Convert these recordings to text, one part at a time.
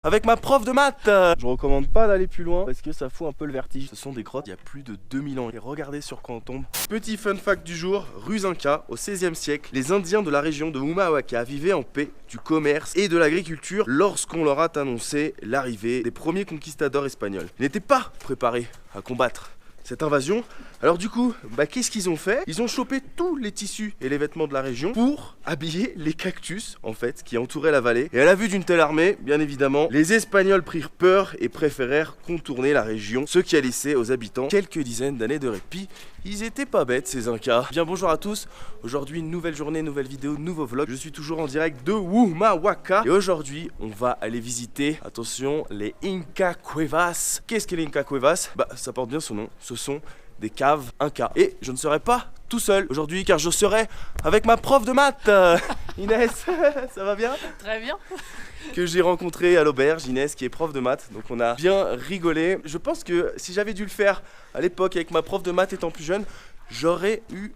avec ma prof de maths. Je recommande pas d'aller plus loin parce que ça fout un peu le vertige. Ce sont des grottes il y a plus de 2000 ans et regardez sur quoi on tombe. Petit fun fact du jour, rue Inca, au 16e siècle, les Indiens de la région de Humahuaca vivaient en paix du commerce et de l'agriculture lorsqu'on leur a annoncé l'arrivée des premiers conquistadors espagnols. Ils n'étaient pas préparés à combattre cette invasion. Alors du coup, qu'est-ce qu'ils ont fait? Ils ont chopé tous les tissus et les vêtements de la région pour habiller les cactus en fait qui entouraient la vallée. Et à la vue d'une telle armée, bien évidemment, les Espagnols prirent peur et préférèrent contourner la région, ce qui a laissé aux habitants quelques dizaines d'années de répit. Ils étaient pas bêtes ces Incas. Bien bonjour à tous, aujourd'hui nouvelle journée, nouvelle vidéo, nouveau vlog. Je suis toujours en direct de Humahuaca et aujourd'hui on va aller visiter, attention, les Inca Cuevas. Qu'est-ce que les Inca Cuevas? Ça porte bien son nom, ce sont des caves Inca. Et je ne serai pas tout seul aujourd'hui car je serai avec ma prof de maths, Inès. Ça va bien? Très bien. Que j'ai rencontré à l'auberge, Inès qui est prof de maths. Donc on a bien rigolé. Je pense que si j'avais dû le faire à l'époque avec ma prof de maths étant plus jeune, j'aurais eu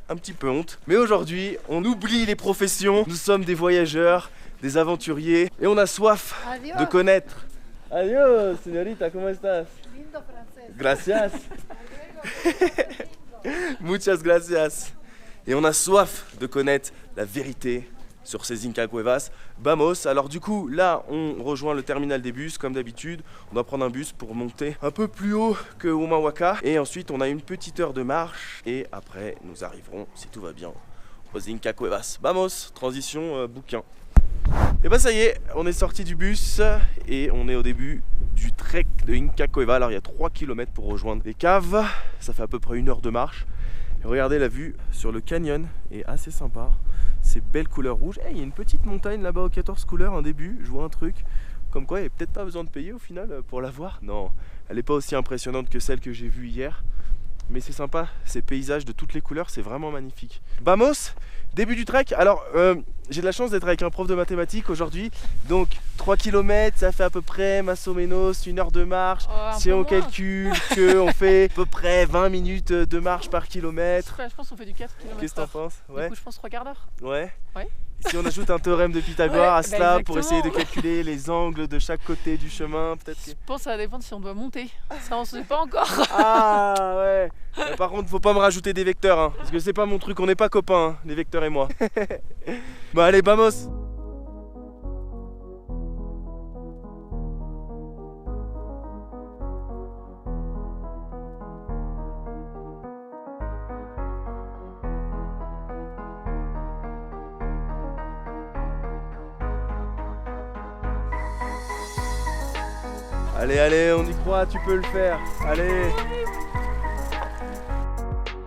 un petit peu honte. Mais aujourd'hui, on oublie les professions. Nous sommes des voyageurs, des aventuriers et on a soif de connaître. Adiós, señorita, ¿cómo estás? Lindo francés. Gracias. Muchas gracias. Et on a soif de connaître la vérité sur ces Inca Cuevas. Vamos. Alors du coup, là, on rejoint le terminal des bus comme d'habitude. On doit prendre un bus pour monter un peu plus haut que Humahuaca. Et ensuite, on a une petite heure de marche. Et après, nous arriverons, si tout va bien, aux Inca Cuevas. Vamos. Transition bouquin. Et ça y est, on est sorti du bus et on est au début du trek de Inca Cueva. Alors il y a 3 km pour rejoindre les caves, ça fait à peu près 1 heure de marche. Et regardez, la vue sur le canyon est assez sympa, ces belles couleurs rouges. Il y a une petite montagne là-bas aux 14 couleurs, un début, je vois un truc. Comme quoi il n'y a peut-être pas besoin de payer au final pour la voir. Non, elle n'est pas aussi impressionnante que celle que j'ai vue hier. Mais c'est sympa, ces paysages de toutes les couleurs, c'est vraiment magnifique. Vamos, début du trek. Alors, j'ai de la chance d'être avec un prof de mathématiques aujourd'hui. Donc, 3 km, ça fait à peu près, más o menos, 1 heure de marche. Si on calcule qu'on fait à peu près 20 minutes de marche par kilomètre. Je pense qu'on fait du 4 km. Qu'est-ce que t'en penses? Du coup, je pense 3 quarts d'heure. Ouais. Ouais. Si on ajoute un théorème de Pythagore à cela pour essayer de exactement. calculer les angles de chaque côté du chemin, peut-être que... Je pense que ça va dépendre si on doit monter. Ça, on ne sait pas encore. Ah ouais. Mais par contre, faut pas me rajouter des vecteurs, hein, parce que c'est pas mon truc, on n'est pas copains, hein, les vecteurs et moi. Allez, vamos. Allez, allez, on y croit, tu peux le faire. Allez.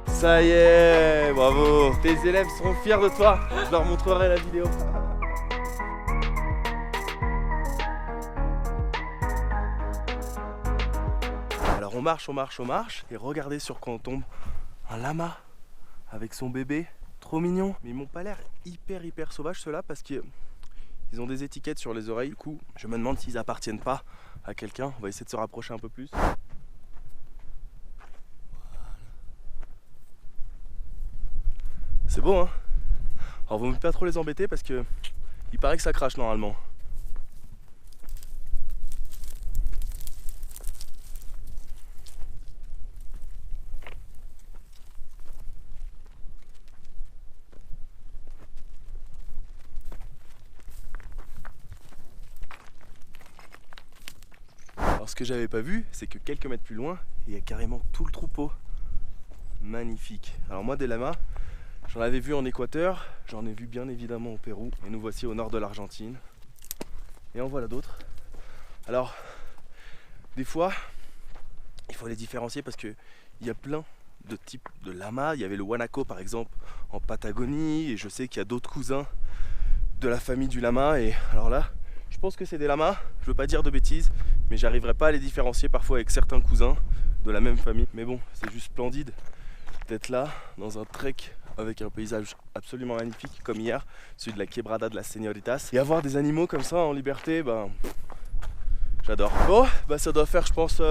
Ça y est, bravo. Tes élèves seront fiers de toi. Je leur montrerai la vidéo. Alors on marche, on marche, on marche. Et regardez sur quoi on tombe. Un lama avec son bébé. Trop mignon. Mais ils m'ont pas l'air hyper sauvages ceux-là parce que... ils ont des étiquettes sur les oreilles, du coup je me demande s'ils appartiennent pas à quelqu'un. On va essayer de se rapprocher un peu plus. C'est beau hein. Alors vaut mieux pas trop les embêter parce que il paraît que ça crache normalement. Alors ce que j'avais pas vu, c'est que quelques mètres plus loin, il y a carrément tout le troupeau. Magnifique. Alors moi des lamas, j'en avais vu en Équateur, j'en ai vu bien évidemment au Pérou, et nous voici au nord de l'Argentine. Et en voilà d'autres. Alors, des fois, il faut les différencier parce qu'il y a plein de types de lamas. Il y avait le Huanaco par exemple en Patagonie, et je sais qu'il y a d'autres cousins de la famille du lama. Et alors là, je pense que c'est des lamas, je veux pas dire de bêtises, mais j'arriverai pas à les différencier parfois avec certains cousins de la même famille. Mais bon, c'est juste splendide d'être là dans un trek avec un paysage absolument magnifique comme hier, celui de la Quebrada de las Señoritas. Et avoir des animaux comme ça en liberté, j'adore. Bon, ça doit faire je pense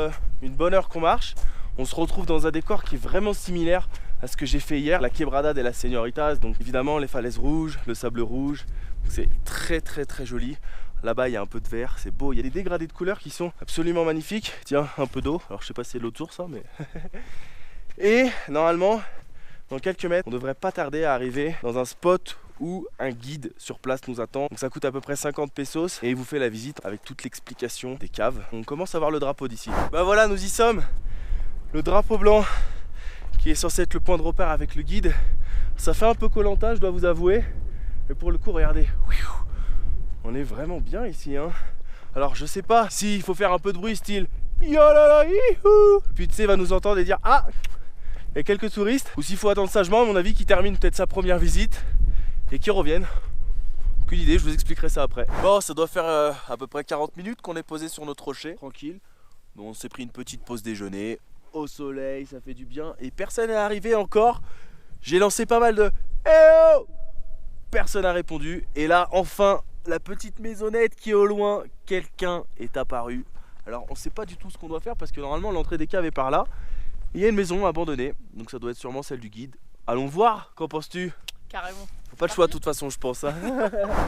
une bonne heure qu'on marche. On se retrouve dans un décor qui est vraiment similaire à ce que j'ai fait hier, la Quebrada de las Señoritas. Donc évidemment les falaises rouges, le sable rouge, c'est très joli. Là-bas, il y a un peu de vert, c'est beau. Il y a des dégradés de couleurs qui sont absolument magnifiques. Tiens, un peu d'eau. Alors, je sais pas si c'est de l'eau de source, ça, mais... Et normalement, dans quelques mètres, on devrait pas tarder à arriver dans un spot où un guide sur place nous attend. Donc ça coûte à peu près 50 pesos et il vous fait la visite avec toute l'explication des caves. On commence à voir le drapeau d'ici. Bah voilà, nous y sommes. Le drapeau blanc qui est censé être le point de repère avec le guide. Ça fait un peu Koh-Lanta, je dois vous avouer. Mais pour le coup, regardez. On est vraiment bien ici, hein. Alors je sais pas s'il faut faire un peu de bruit style yolala youhou. Puis tu sais, il va nous entendre et dire ah, il y a quelques touristes. Ou s'il faut attendre sagement, à mon avis, qu'il termine peut-être sa première visite et qu'il revienne. Aucune idée, je vous expliquerai ça après. Bon, ça doit faire à peu près 40 minutes qu'on est posé sur notre rocher, tranquille. Donc on s'est pris une petite pause déjeuner au soleil, ça fait du bien. Et personne n'est arrivé encore. J'ai lancé pas mal de eh oh, personne n'a répondu. Et là, enfin, la petite maisonnette qui est au loin, quelqu'un est apparu. Alors on sait pas du tout ce qu'on doit faire parce que normalement l'entrée des caves est par là. Il y a une maison abandonnée, donc ça doit être sûrement celle du guide. Allons voir, qu'en penses-tu? Carrément. Faut pas le choix de toute façon, je pense. Hein.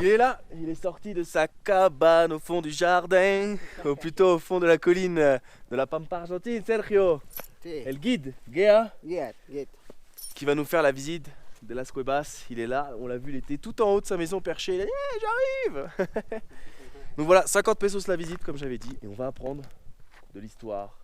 Il est là, il est sorti de sa cabane au fond du jardin, ou plutôt au fond de la colline de la Pampa Argentine, Sergio. Sí. Et le guide, Guéa, Bien, bien. qui va nous faire la visite de Las Cuevas. Il est là, on l'a vu, il était tout en haut de sa maison perché. Il a dit hey, j'arrive. Donc voilà, 50 pesos la visite, comme j'avais dit, et on va apprendre de l'histoire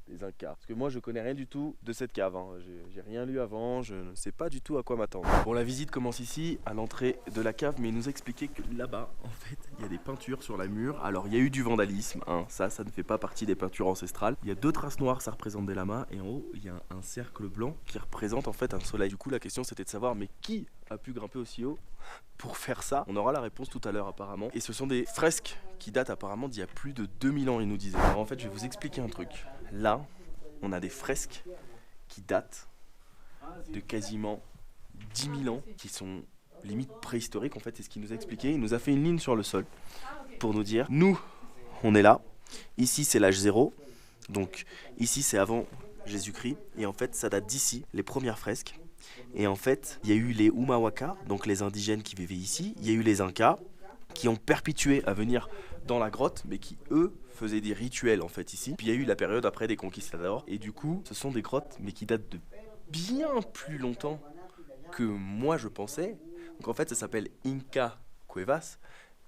des Incas. Parce que moi je connais rien du tout de cette cave, hein. J'ai rien lu avant, je ne sais pas du tout à quoi m'attendre. Bon, la visite commence ici à l'entrée de la cave, mais il nous a expliqué que là-bas en fait il y a des peintures sur la mur. Alors il y a eu du vandalisme, hein. Ça ne fait pas partie des peintures ancestrales. Il y a deux traces noires, ça représente des lamas, et en haut il y a un cercle blanc qui représente en fait un soleil. Du coup la question c'était de savoir mais qui a pu grimper aussi haut pour faire ça? On aura la réponse tout à l'heure apparemment. Et ce sont des fresques qui datent apparemment d'il y a plus de 2000 ans, il nous disait. Alors en fait je vais vous expliquer un truc. Là, on a des fresques qui datent de quasiment 10 000 ans, qui sont limite préhistoriques en fait, c'est ce qu'il nous a expliqué. Il nous a fait une ligne sur le sol pour nous dire, nous, on est là, ici c'est l'âge 0, donc ici c'est avant Jésus-Christ, et en fait ça date d'ici, les premières fresques. Et en fait, il y a eu les Humahuaca, donc les indigènes qui vivaient ici, il y a eu les Incas, qui ont perpétué à venir dans la grotte, mais qui eux faisaient des rituels en fait ici. Puis il y a eu la période après des conquistadors, et du coup ce sont des grottes mais qui datent de bien plus longtemps que moi je pensais. Donc en fait ça s'appelle Inca Cuevas,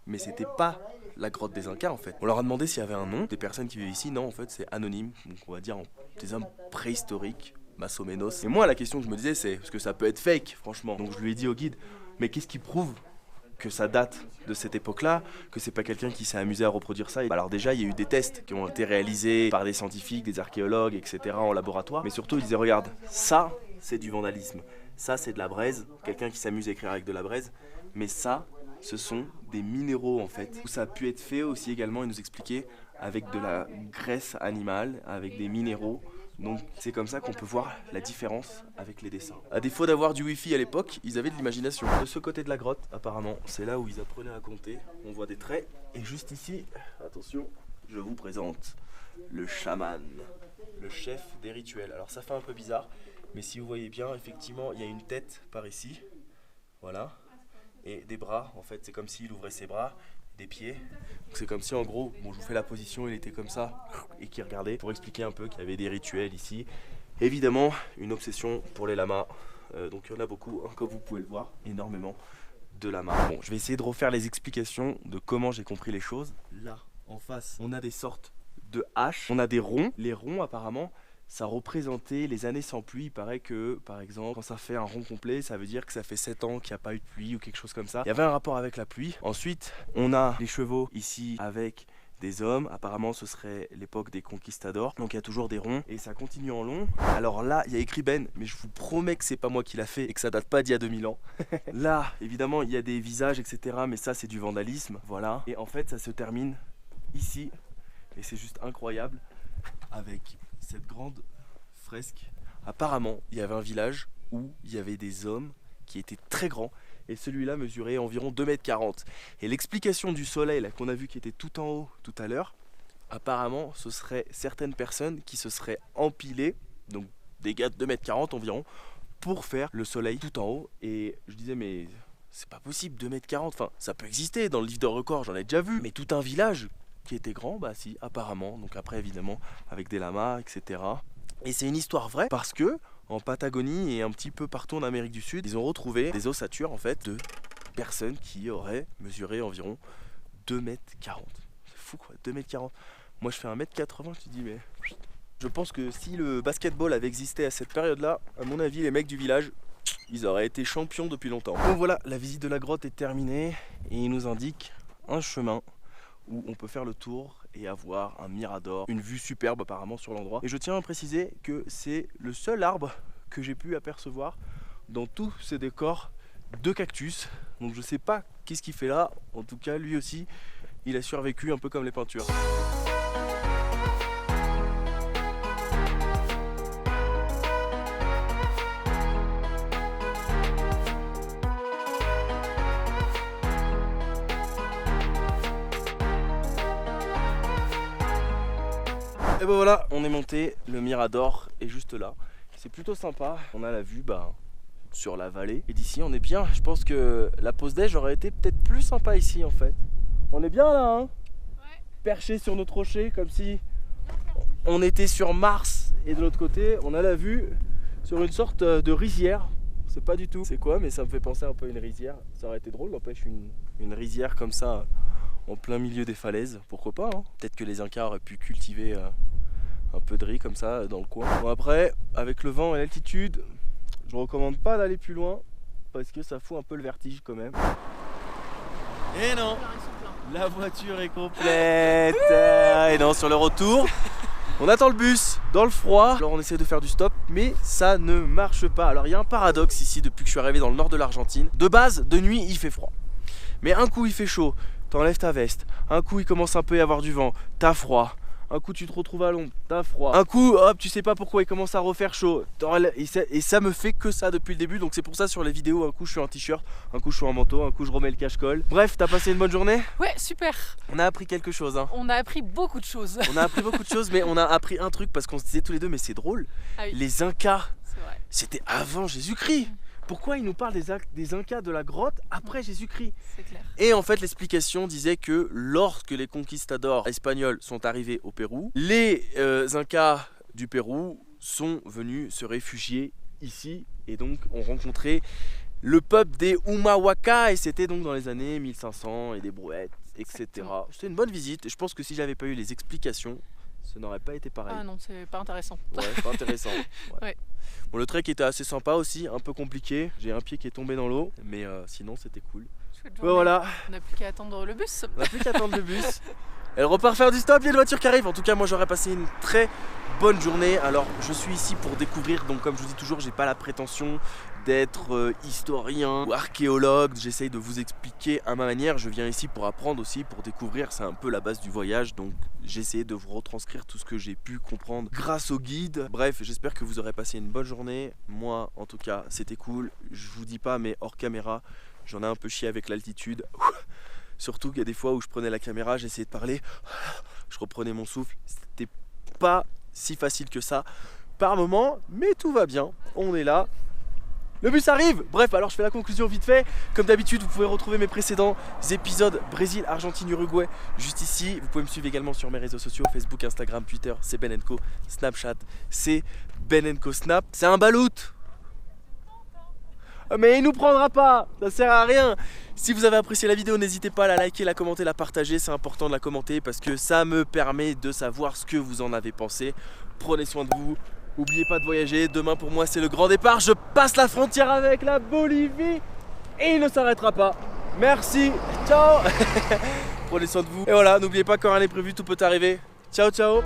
mais c'était pas la grotte des Incas en fait. On leur a demandé s'il y avait un nom, des personnes qui vivent ici, non en fait c'est anonyme, donc on va dire des hommes préhistoriques, más o menos. Et moi la question que je me disais c'est, parce que ça peut être fake franchement, donc je lui ai dit au guide, mais qu'est-ce qui prouve que ça date de cette époque-là, que c'est pas quelqu'un qui s'est amusé à reproduire ça. Alors déjà, il y a eu des tests qui ont été réalisés par des scientifiques, des archéologues, etc. en laboratoire. Mais surtout, ils disaient, regarde, ça, c'est du vandalisme. Ça, c'est de la braise. Quelqu'un qui s'amuse à écrire avec de la braise. Mais ça, ce sont des minéraux, en fait. Ça a pu être fait aussi également, ils nous expliquaient, avec de la graisse animale, avec des minéraux. Donc c'est comme ça qu'on peut voir la différence avec les dessins. À défaut d'avoir du wifi à l'époque, ils avaient de l'imagination. De ce côté de la grotte, apparemment, c'est là où ils apprenaient à compter. On voit des traits. Et juste ici, attention, je vous présente le chaman, le chef des rituels. Alors ça fait un peu bizarre, mais si vous voyez bien, effectivement, il y a une tête par ici. Voilà. Et des bras, en fait, c'est comme s'il ouvrait ses bras. Des pieds. Donc c'est comme si en gros, bon je vous fais la position, il était comme ça et qui regardait pour expliquer un peu qu'il y avait des rituels ici. Évidemment, une obsession pour les lamas. Donc il y en a beaucoup, hein, comme vous pouvez le voir, énormément de lamas. Bon, je vais essayer de refaire les explications de comment j'ai compris les choses. Là, en face, on a des sortes de haches, on a des ronds. Les ronds apparemment, ça représentait les années sans pluie. Il paraît que, par exemple, quand ça fait un rond complet, ça veut dire que ça fait 7 ans qu'il n'y a pas eu de pluie ou quelque chose comme ça. Il y avait un rapport avec la pluie. Ensuite, on a les chevaux ici avec des hommes. Apparemment, ce serait l'époque des conquistadors. Donc, il y a toujours des ronds et ça continue en long. Alors là, il y a écrit Ben, mais je vous promets que c'est pas moi qui l'a fait et que ça date pas d'il y a 2000 ans. Là, évidemment, il y a des visages, etc. Mais ça, c'est du vandalisme. Voilà. Et en fait, ça se termine ici. Et c'est juste incroyable avec cette grande fresque. Apparemment, il y avait un village où il y avait des hommes qui étaient très grands et celui-là mesurait environ 2,40 m. Et l'explication du soleil là qu'on a vu qui était tout en haut tout à l'heure, apparemment ce seraient certaines personnes qui se seraient empilées, donc des gars de 2,40 m environ, pour faire le soleil tout en haut. Et je disais mais c'est pas possible, 2,40 m. Enfin, ça peut exister dans le livre de record, j'en ai déjà vu. Mais tout un village qui était grand, bah si, apparemment. Donc après, évidemment, avec des lamas, etc. Et c'est une histoire vraie parce que en Patagonie et un petit peu partout en Amérique du Sud, ils ont retrouvé des ossatures en fait de personnes qui auraient mesuré environ 2,40 m. C'est fou quoi, 2,40 m. Moi je fais 1,80 m, je te dis mais... Je pense que si le basketball avait existé à cette période-là, à mon avis, les mecs du village, ils auraient été champions depuis longtemps. Donc voilà, la visite de la grotte est terminée et il nous indique un chemin où on peut faire le tour et avoir un mirador, une vue superbe apparemment sur l'endroit. Et je tiens à préciser que c'est le seul arbre que j'ai pu apercevoir dans tous ces décors de cactus. Donc je sais pas qu'est-ce qu'il fait là, en tout cas lui aussi, il a survécu un peu comme les peintures. Et ben voilà, on est monté, le mirador est juste là. C'est plutôt sympa, on a la vue sur la vallée. Et d'ici on est bien, je pense que la pause déj aurait été peut-être plus sympa ici en fait. On est bien là hein, ouais. Perché sur notre rocher comme si on était sur Mars. Et de l'autre côté on a la vue sur une sorte de rizière. Je sais pas du tout c'est quoi mais ça me fait penser un peu à une rizière. Ça aurait été drôle, n'empêche une rizière comme ça en plein milieu des falaises, pourquoi pas hein. Peut-être que les Incas auraient pu cultiver un peu de riz comme ça dans le coin. Bon après, avec le vent et l'altitude, je recommande pas d'aller plus loin parce que ça fout un peu le vertige quand même. Et non, la voiture est complète. Et non, sur le retour, on attend le bus dans le froid. Alors on essaie de faire du stop, mais ça ne marche pas. Alors il y a un paradoxe ici depuis que je suis arrivé dans le nord de l'Argentine. De base, de nuit, il fait froid. Mais un coup il fait chaud, t'enlèves ta veste. Un coup il commence un peu à y avoir du vent, t'as froid. Un coup tu te retrouves à l'ombre, t'as froid. Un coup hop, tu sais pas pourquoi il commence à refaire chaud. Et ça me fait que ça depuis le début. Donc c'est pour ça sur les vidéos, un coup je suis en t-shirt, un coup je suis en manteau, un coup je remets le cache-colle. Bref, t'as passé une bonne journée? Ouais, super. On a appris quelque chose hein. On a appris beaucoup de choses. On a appris beaucoup de choses, mais on a appris un truc parce qu'on se disait tous les deux mais c'est drôle. Ah oui. Les Incas, c'était avant Jésus-Christ. Pourquoi il nous parle des Incas de la grotte après Jésus-Christ? C'est clair. Et en fait l'explication disait que lorsque les conquistadors espagnols sont arrivés au Pérou, les Incas du Pérou sont venus se réfugier ici et donc ont rencontré le peuple des Humahuaca et c'était donc dans les années 1500 et des brouettes, etc. C'était une bonne visite et je pense que si j'avais pas eu les explications, ça n'aurait pas été pareil. Ah non, c'est pas intéressant. Ouais, pas intéressant. Ouais. Ouais. Bon, le trek était assez sympa aussi, un peu compliqué. J'ai un pied qui est tombé dans l'eau, mais sinon c'était cool. Ouais, voilà. On n'a plus qu'à attendre le bus. On n'a plus qu'à attendre le bus. Elle repart faire du stop, il y a une voiture qui arrive. En tout cas, moi j'aurais passé une très bonne journée. Alors, je suis ici pour découvrir. Donc, comme je vous dis toujours, j'ai pas la prétention d'être historien ou archéologue. J'essaye de vous expliquer à ma manière. Je viens ici pour apprendre aussi, pour découvrir. C'est un peu la base du voyage. Donc, j'essaie de vous retranscrire tout ce que j'ai pu comprendre grâce au guide. Bref, j'espère que vous aurez passé une bonne journée. Moi, en tout cas, c'était cool. Je vous dis pas, mais hors caméra, j'en ai un peu chié avec l'altitude. Surtout qu'il y a des fois où je prenais la caméra, j'essayais de parler, je reprenais mon souffle. C'était pas si facile que ça par moment, mais tout va bien. On est là. Le bus arrive. Bref, alors je fais la conclusion vite fait. Comme d'habitude, vous pouvez retrouver mes précédents épisodes Brésil, Argentine, Uruguay juste ici. Vous pouvez me suivre également sur mes réseaux sociaux, Facebook, Instagram, Twitter, c'est Ben & Co, Snapchat, c'est Ben & Co Snap. C'est un balout. Mais il nous prendra pas, ça sert à rien. Si vous avez apprécié la vidéo, n'hésitez pas à la liker, la commenter, la partager. C'est important de la commenter parce que ça me permet de savoir ce que vous en avez pensé. Prenez soin de vous, n'oubliez pas de voyager. Demain pour moi c'est le grand départ. Je passe la frontière avec la Bolivie et il ne s'arrêtera pas. Merci, ciao. Prenez soin de vous. Et voilà, n'oubliez pas quand rien n'est prévu, tout peut arriver. Ciao, ciao.